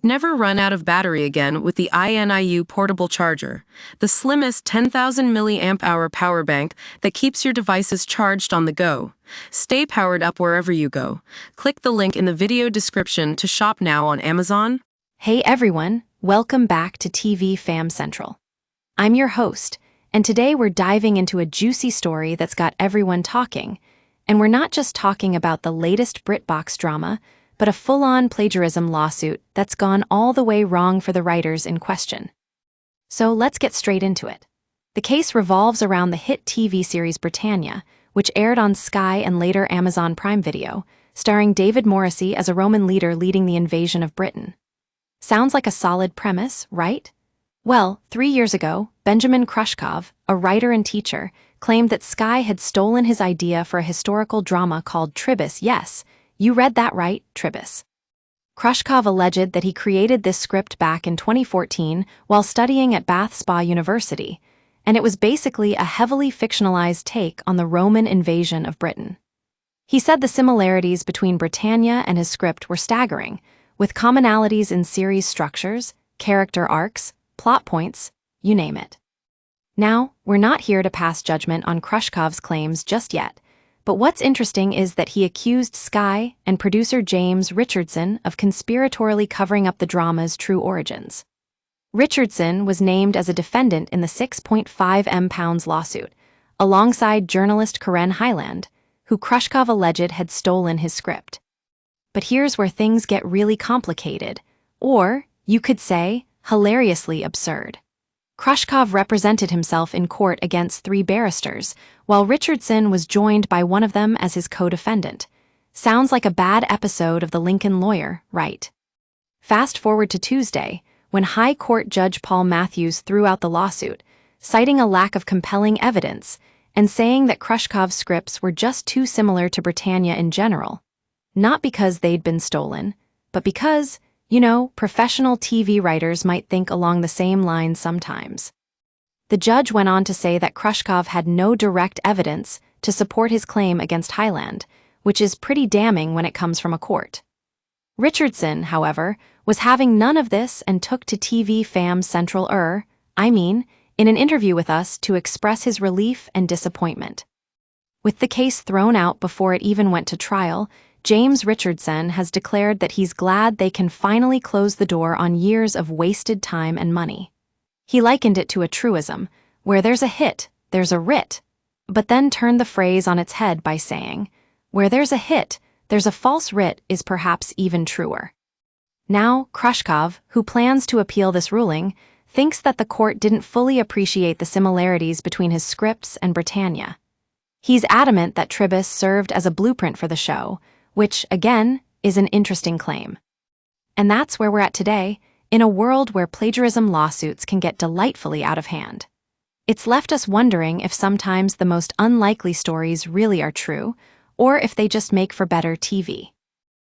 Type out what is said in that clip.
Never run out of battery again with the INIU portable charger, the slimmest 10,000 mAh power bank that keeps your devices charged on the go. Stay powered up wherever you go. Click the link in the video description to shop now on Amazon. Hey everyone, welcome back to TV Fam Central. I'm your host, and today we're diving into a juicy story that's got everyone talking. And we're not just talking about the latest BritBox drama, but a full-on plagiarism lawsuit that's gone all the way wrong for the writers in question. So let's get straight into it. The case revolves around the hit TV series Britannia, which aired on Sky and later Amazon Prime Video, starring David Morrissey as a Roman leader leading the invasion of Britain. Sounds like a solid premise, right? Well, 3 years ago, Benjamin Krushkov, a writer and teacher, claimed that Sky had stolen his idea for a historical drama called Tribus. Yes, you read that right, Tribus. Krushkov alleged that he created this script back in 2014 while studying at Bath Spa University, and it was basically a heavily fictionalized take on the Roman invasion of Britain. He said the similarities between Britannia and his script were staggering, with commonalities in series structures, character arcs, plot points, you name it. Now, we're not here to pass judgment on Krushkov's claims just yet, but what's interesting is that he accused Sky and producer James Richardson of conspiratorially covering up the drama's true origins. Richardson was named as a defendant in the £6.5 million lawsuit, alongside journalist Karen Hyland, who Krushkov alleged had stolen his script. But here's where things get really complicated, or, you could say, hilariously absurd. Krushkov represented himself in court against 3 barristers, while Richardson was joined by one of them as his co-defendant. Sounds like a bad episode of The Lincoln Lawyer, right? Fast forward to Tuesday, when High Court Judge Paul Matthews threw out the lawsuit, citing a lack of compelling evidence and saying that Krushkov's scripts were just too similar to Britannia in general. Not because they'd been stolen, but because, professional TV writers might think along the same lines sometimes. The judge went on to say that Krushkov had no direct evidence to support his claim against Hyland, which is pretty damning when it comes from a court. Richardson, however, was having none of this and took to TV Fam Central in an interview with us to express his relief and disappointment. With the case thrown out before it even went to trial, James Richardson has declared that he's glad they can finally close the door on years of wasted time and money. He likened it to a truism, where there's a hit, there's a writ, but then turned the phrase on its head by saying, where there's a hit, there's a false writ is perhaps even truer. Now, Krushkov, who plans to appeal this ruling, thinks that the court didn't fully appreciate the similarities between his scripts and Britannia. He's adamant that Tribus served as a blueprint for the show, which, again, is an interesting claim. And that's where we're at today, in a world where plagiarism lawsuits can get delightfully out of hand. It's left us wondering if sometimes the most unlikely stories really are true, or if they just make for better TV.